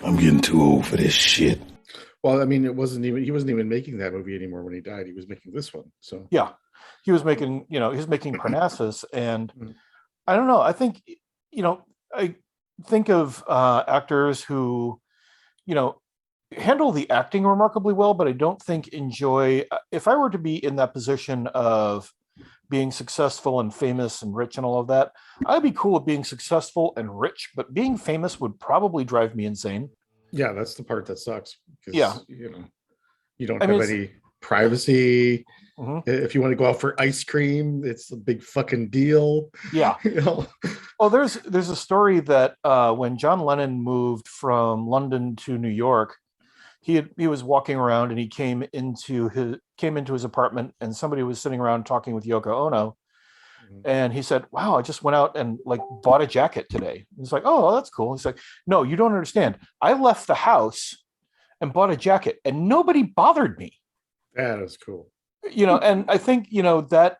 I'm getting too old for this shit. Well, I mean, he wasn't even making that movie anymore when he died. He was making this one. So Yeah, he was making Parnassus, and Mm. I don't know. I think, I think of actors who, you know, handle the acting remarkably well, but I don't think enjoy. If I were to be in that position of being successful and famous and rich and all of that, I'd be cool with being successful and rich, but being famous would probably drive me insane. yeah, that's the part that sucks Yeah, because you don't I mean, have any privacy. mhm. If you want to go out for ice cream, it's a big fucking deal. Yeah. you know. Well, there's a story that when John Lennon moved from London to New York, he was walking around and he came into his apartment, and somebody was sitting around talking with Yoko Ono, Mhm. and he said, "Wow, I just went out and like bought a jacket today." He's like, "Oh, well, that's cool." He's like, "No, you don't understand. I left the house and bought a jacket, and nobody bothered me." That is cool. And I think that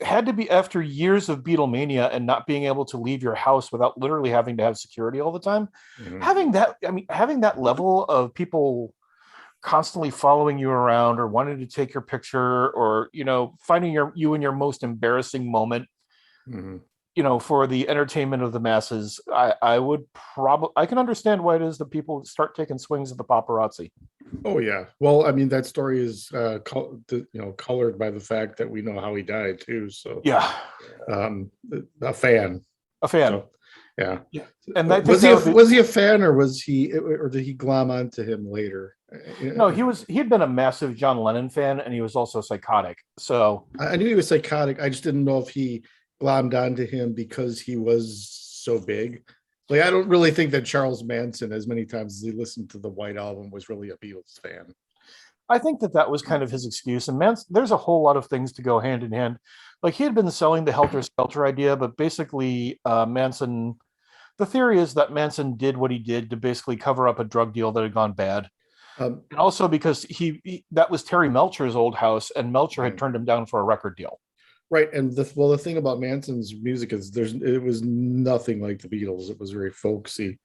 had to be after years of Beatlemania and not being able to leave your house without literally having to have security all the time. Mhm. Having that level of people constantly following you around or wanting to take your picture, or finding you in your most embarrassing moment, Mhm. for the entertainment of the masses. I can understand why it is that people start taking swings at the paparazzi. Oh yeah. Well, I mean, that story is colored by the fact that we know how he died too. So Yeah, um, a fan. a fan. So yeah. Yeah, and I think Was he that would be, was he a fan, or did he glom onto him later? no, he had been a massive John Lennon fan, and he was also psychotic. So I knew he was psychotic. I just didn't know if he glommed onto him because he was so big. Like, I don't really think that Charles Manson, as many times as he listened to the White Album, was really a Beatles fan. I think that was kind of his excuse. And there's a whole lot of things to go hand in hand. Like, he had been selling the Helter Skelter idea, but basically, Manson. The theory is that Manson did what he did to basically cover up a drug deal that had gone bad, Um, and also because that was Terry Melcher's old house, and Melcher had turned him down for a record deal. right, and the thing about Manson's music is it was nothing like the Beatles. It was very folksy.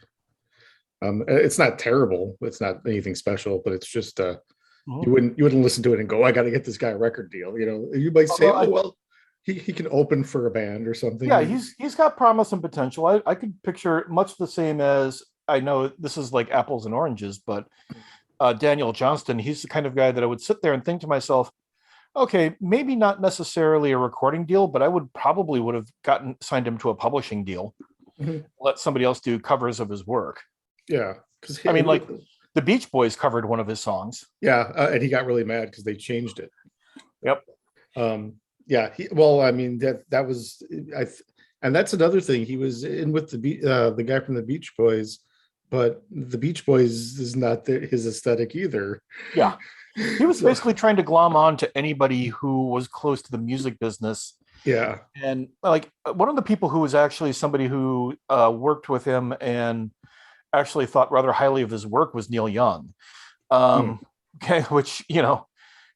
It's not terrible. It's not anything special, but it's just Mhm. you wouldn't listen to it and go, I got to get this guy a record deal. You might say, Although oh well, he can open for a band or something. Yeah, he's got promise and potential. I could picture much the same as, I know this is like apples and oranges, but Daniel Johnston, he's the kind of guy that I would sit there and think to myself, okay, maybe not necessarily a recording deal, but I would have gotten signed him to a publishing deal, Mhm. let somebody else do covers of his work. Yeah, because I mean, like, the Beach Boys covered one of his songs. yeah, and he got really mad because they changed it. Yep. Yeah, well, I mean, that was and that's another thing. He was in with the guy from the Beach Boys, but the Beach Boys is not his aesthetic either. Yeah. He was So, basically trying to glom on to anybody who was close to the music business. yeah. And like, one of the people who was actually somebody who worked with him and actually thought rather highly of his work was Neil Young. Hmm. Okay, which,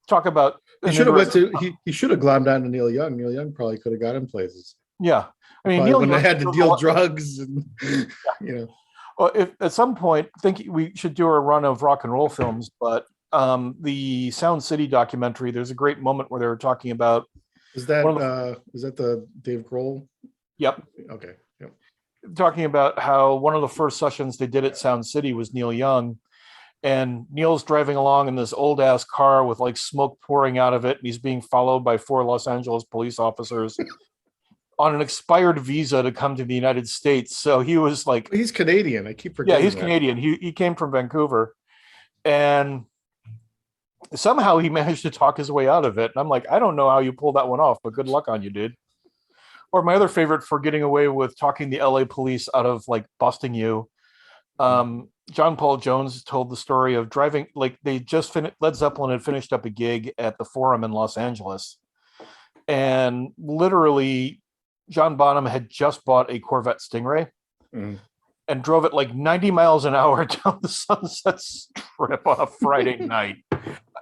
talk about He an should have went interesting. to he should have glommed on to Neil Young. Neil Young probably could have got him places. Yeah, I mean, Probably Neil when they Young had to does a deal lot. drugs and you know. Well, if at some point, think we should do a run of rock and roll films, but the Sound City documentary, there's a great moment where they were talking about Is one of the. that the Dave Grohl? Yep. Okay. Yep. Talking about how one of the first sessions they did at Sound City was Neil Young, and Neil's driving along in this old ass car with like smoke pouring out of it, and he's being followed by 4 Los Angeles police officers on an expired visa to come to the United States. So he was like, He's Canadian. I keep yeah, forgetting he's that. Canadian. He came from Vancouver, and somehow he managed to talk his way out of it. And I'm like, I don't know how you pulled that one off, but good luck on you, dude. Or my other favorite for getting away with talking the LA police out of like busting you. John Paul Jones told the story of driving, like, they just finished, Led Zeppelin had finished up a gig at the Forum in Los Angeles. And literally, John Bonham had just bought a Corvette Stingray Mhm. and drove it like 90 miles an hour down the Sunset Strip on a Friday night.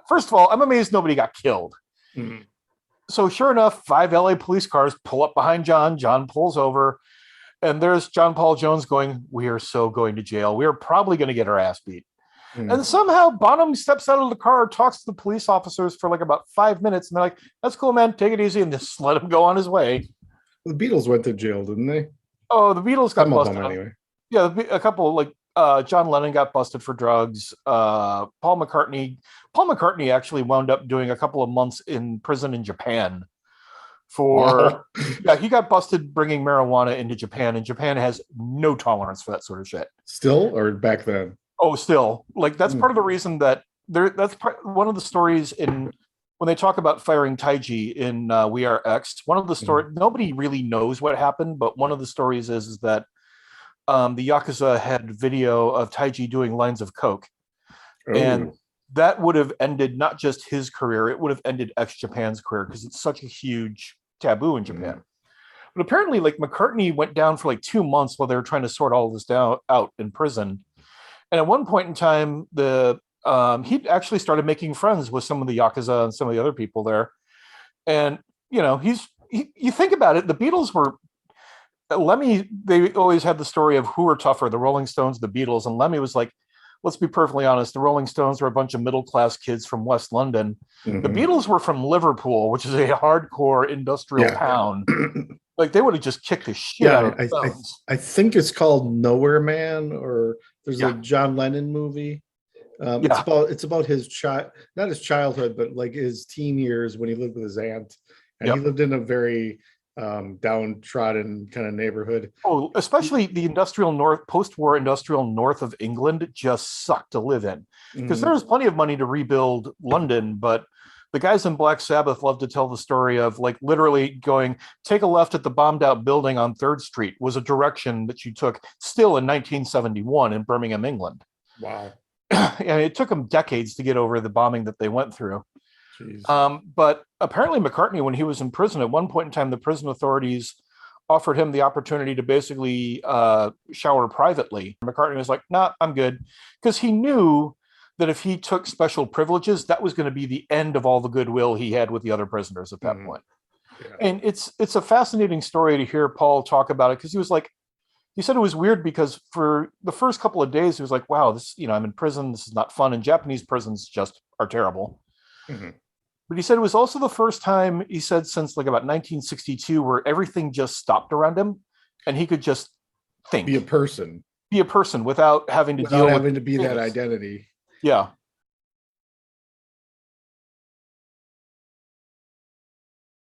First of all, I'm amazed nobody got killed. Mhm. So sure enough, 5 LA police cars pull up behind John. John pulls over. And there's John Paul Jones going, "We are so going to jail. We are probably going to get our ass beat." And somehow Bonham steps out of the car, talks to the police officers for like about 5 minutes, and they're like, "That's cool, man. Take it easy," and just let him go on his way. The Beatles went to jail, didn't they? Oh, the Beatles got Some of busted. them, anyway. Yeah, a couple like John Lennon got busted for drugs. Paul McCartney actually wound up doing a couple of months in prison in Japan for yeah, he got busted bringing marijuana into Japan, and Japan has no tolerance for that sort of shit. Still, or back then? Oh, still, like that's part of the reason that one of the stories in when they talk about firing Taiji in We Are X. One of the stories, nobody really knows what happened, but one of the stories is that the Yakuza had video of Taiji doing lines of coke, and that would have ended not just his career, it would have ended Japan's career, because it's such a huge taboo in Japan. But apparently, like, McCartney went down for like 2 months while they were trying to sort all this out in prison. And at one point in time, he actually started making friends with some of the Yakuza and some of the other people there. And, you know, you think about it, the Beatles were, Lemmy, they always had the story of who were tougher, the Rolling Stones, the Beatles. And Lemmy was like, let's be perfectly honest, the Rolling Stones were a bunch of middle-class kids from West London. The Beatles were from Liverpool, which is a hardcore industrial town. Like, they would have just kicked the shit out of the Stones. I think it's called Nowhere Man, or there's a John Lennon movie. It's about his not his childhood, but like his teen years when he lived with his aunt, and he lived in a very downtrodden kind of neighborhood. Oh, especially the industrial north, post-war industrial north of England just sucked to live in, because there was plenty of money to rebuild London, but the guys in Black Sabbath love to tell the story of, like, literally going, take a left at the bombed out building on 3rd Street was a direction that you took still in 1971 in Birmingham, England. Wow. And it took them decades to get over the bombing that they went through. But apparently McCartney, when he was in prison, at one point in time, the prison authorities offered him the opportunity to basically shower privately. McCartney was like, nah, I'm good. Because he knew that if he took special privileges, that was going to be the end of all the goodwill he had with the other prisoners at that point. And it's a fascinating story to hear Paul talk about it, because he was like, he said it was weird because for the first couple of days, he was like, wow, this, you know, I'm in prison. This is not fun. And Japanese prisons just are terrible. But he said it was also the first time, he said, since like about 1962, where everything just stopped around him and he could just think. Be a person Be a person without having to deal with having to be that identity. Yeah.